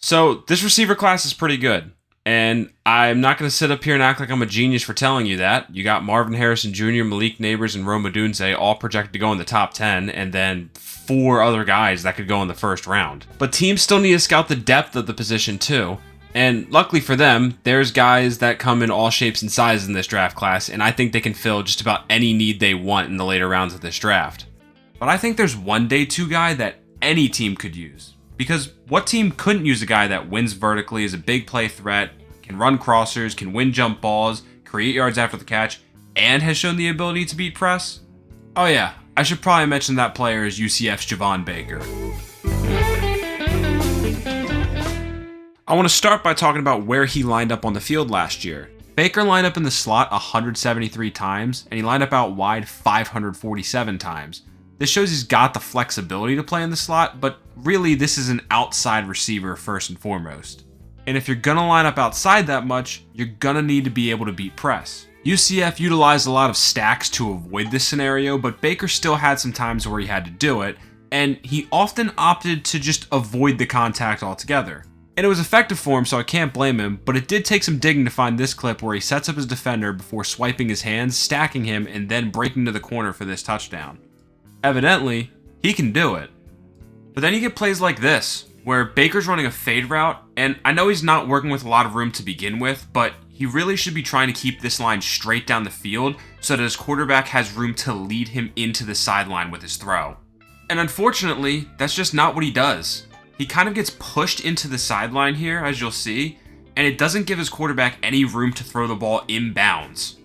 So this receiver class is pretty good. And I'm not going to sit up here and act like I'm a genius for telling you that. You got Marvin Harrison Jr., Malik Neighbors, and Rome Odunze all projected to go in the top 10, and then 4 other guys that could go in the first round. But teams still need to scout the depth of the position too. And luckily for them, there's guys that come in all shapes and sizes in this draft class, and I think they can fill just about any need they want in the later rounds of this draft. But I think there's one day 2 guy that any team could use. Because what team couldn't use a guy that wins vertically, is a big play threat, can run crossers, can win jump balls, create yards after the catch, and has shown the ability to beat press? Oh yeah, I should probably mention that player is UCF's Javon Baker. I want to start by talking about where he lined up on the field last year. Baker lined up in the slot 173 times, and he lined up out wide 547 times. This shows he's got the flexibility to play in the slot, but really this is an outside receiver first and foremost. And if you're going to line up outside that much, you're going to need to be able to beat press. UCF utilized a lot of stacks to avoid this scenario, but Baker still had some times where he had to do it, and he often opted to just avoid the contact altogether. And it was effective for him, so I can't blame him, but it did take some digging to find this clip where he sets up his defender before swiping his hands, stacking him, and then breaking to the corner for this touchdown. Evidently, he can do it. But then you get plays like this, where Baker's running a fade route, and I know he's not working with a lot of room to begin with, but he really should be trying to keep this line straight down the field so that his quarterback has room to lead him into the sideline with his throw. And unfortunately, that's just not what he does. He kind of gets pushed into the sideline here, as you'll see, and it doesn't give his quarterback any room to throw the ball inbounds.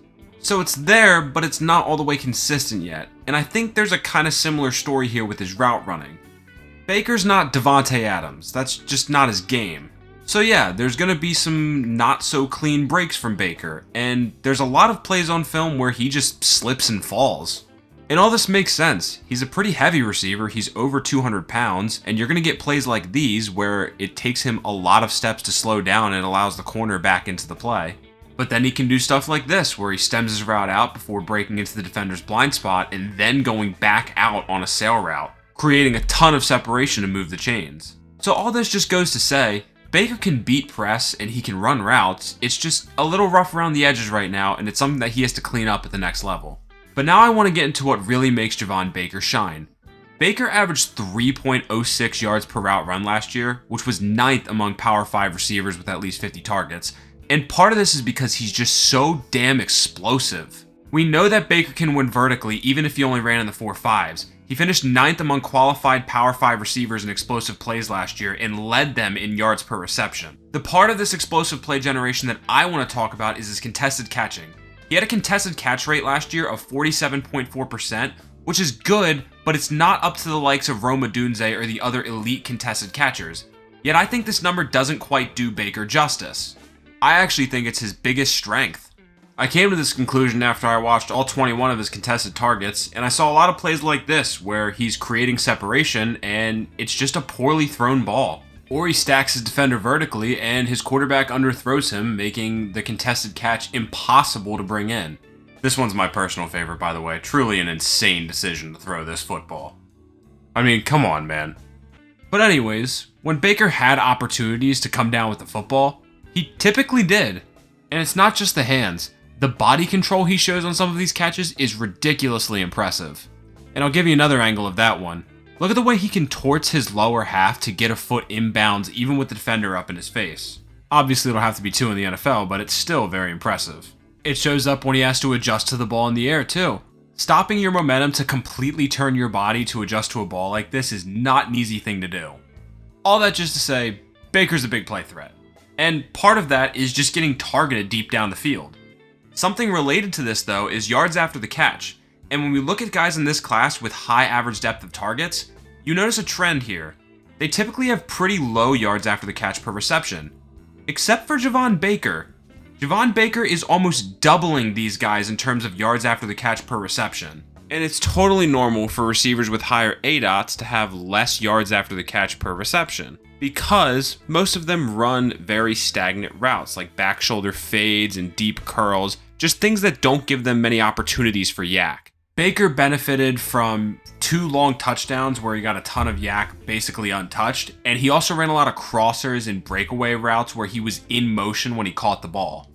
So it's there, but it's not all the way consistent yet, and I think there's a kind of similar story here with his route running. Baker's not Devontae Adams, that's just not his game. So yeah, there's going to be some not so clean breaks from Baker, and there's a lot of plays on film where he just slips and falls. And all this makes sense. He's a pretty heavy receiver, he's over 200 pounds, and you're going to get plays like these where it takes him a lot of steps to slow down and allows the corner back into the play. But then he can do stuff like this, where he stems his route out before breaking into the defender's blind spot and then going back out on a sail route, creating a ton of separation to move the chains. So all this just goes to say, Baker can beat press and he can run routes, it's just a little rough around the edges right now, and it's something that he has to clean up at the next level. But now I want to get into what really makes Javon Baker shine. Baker averaged 3.06 yards per route run last year, which was 9th among Power 5 receivers with at least 50 targets, and part of this is because he's just so damn explosive. We know that Baker can win vertically even if he only ran in the 4.5s. He finished 9th among qualified Power 5 receivers in explosive plays last year and led them in yards per reception. The part of this explosive play generation that I want to talk about is his contested catching. He had a contested catch rate last year of 47.4%, which is good, but it's not up to the likes of Rome Odunze or the other elite contested catchers. Yet I think this number doesn't quite do Baker justice. I actually think it's his biggest strength. I came to this conclusion after I watched all 21 of his contested targets, and I saw a lot of plays like this where he's creating separation and it's just a poorly thrown ball. Or he stacks his defender vertically and his quarterback underthrows him, making the contested catch impossible to bring in. This one's my personal favorite, by the way. Truly an insane decision to throw this football. I mean, come on, man. But anyways, when Baker had opportunities to come down with the football, he typically did. And it's not just the hands. The body control he shows on some of these catches is ridiculously impressive. And I'll give you another angle of that one. Look at the way he contorts his lower half to get a foot inbounds even with the defender up in his face. Obviously it'll have to be 2 in the NFL, but it's still very impressive. It shows up when he has to adjust to the ball in the air too. Stopping your momentum to completely turn your body to adjust to a ball like this is not an easy thing to do. All that just to say, Baker's a big play threat. And part of that is just getting targeted deep down the field. Something related to this though is yards after the catch. And when we look at guys in this class with high average depth of targets, you notice a trend here. They typically have pretty low yards after the catch per reception. Except for Javon Baker. Javon Baker is almost doubling these guys in terms of yards after the catch per reception. And it's totally normal for receivers with higher ADOTs to have less yards after the catch per reception, because most of them run very stagnant routes like back shoulder fades and deep curls, just things that don't give them many opportunities for yak. Baker benefited from 2 long touchdowns where he got a ton of yak basically untouched, and he also ran a lot of crossers and breakaway routes where he was in motion when he caught the ball.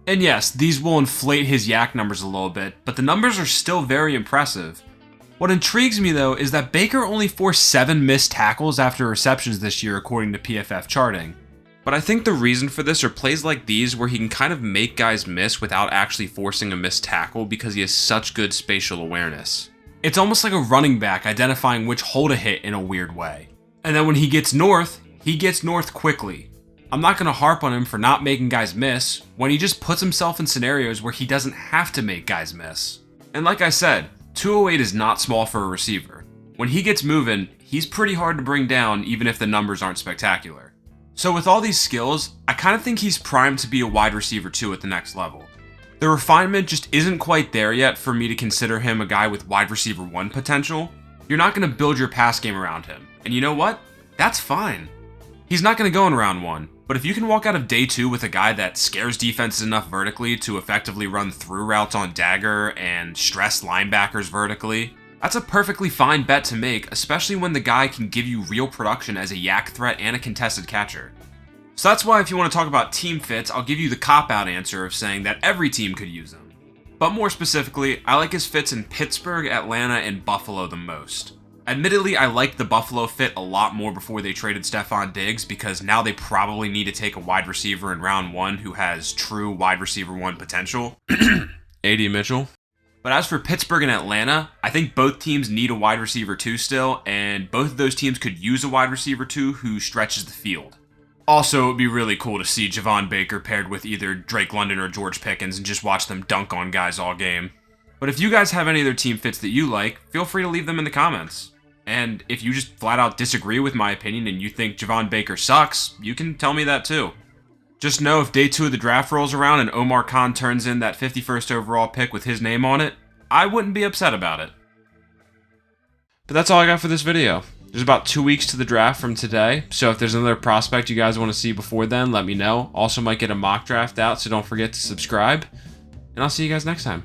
And yes, these will inflate his yak numbers a little bit, but the numbers are still very impressive. What intrigues me though is that Baker only forced 7 missed tackles after receptions this year according to PFF charting. But I think the reason for this are plays like these where he can kind of make guys miss without actually forcing a missed tackle because he has such good spatial awareness. It's almost like a running back identifying which hole to hit in a weird way. And then when he gets north quickly. I'm not going to harp on him for not making guys miss when he just puts himself in scenarios where he doesn't have to make guys miss. And like I said, 208 is not small for a receiver. When he gets moving, he's pretty hard to bring down even if the numbers aren't spectacular. So with all these skills, I kind of think he's primed to be a wide receiver 2 at the next level. The refinement just isn't quite there yet for me to consider him a guy with wide receiver 1 potential. You're not going to build your pass game around him. And you know what? That's fine. He's not going to go in round 1, but if you can walk out of day 2 with a guy that scares defenses enough vertically to effectively run through routes on dagger and stress linebackers vertically, that's a perfectly fine bet to make, especially when the guy can give you real production as a yak threat and a contested catcher. So that's why if you want to talk about team fits, I'll give you the cop-out answer of saying that every team could use him. But more specifically, I like his fits in Pittsburgh, Atlanta, and Buffalo the most. Admittedly, I liked the Buffalo fit a lot more before they traded Stephon Diggs because now they probably need to take a wide receiver in round 1 who has true wide receiver 1 potential. A.D. Mitchell. But as for Pittsburgh and Atlanta, I think both teams need a wide receiver 2 still, and both of those teams could use a wide receiver 2 who stretches the field. Also, it would be really cool to see Javon Baker paired with either Drake London or George Pickens and just watch them dunk on guys all game. But if you guys have any other team fits that you like, feel free to leave them in the comments. And if you just flat out disagree with my opinion and you think Javon Baker sucks, you can tell me that too. Just know if day 2 of the draft rolls around and Omar Khan turns in that 51st overall pick with his name on it, I wouldn't be upset about it. But that's all I got for this video. There's about 2 weeks to the draft from today, so if there's another prospect you guys want to see before then, let me know. Also might get a mock draft out, so don't forget to subscribe. And I'll see you guys next time.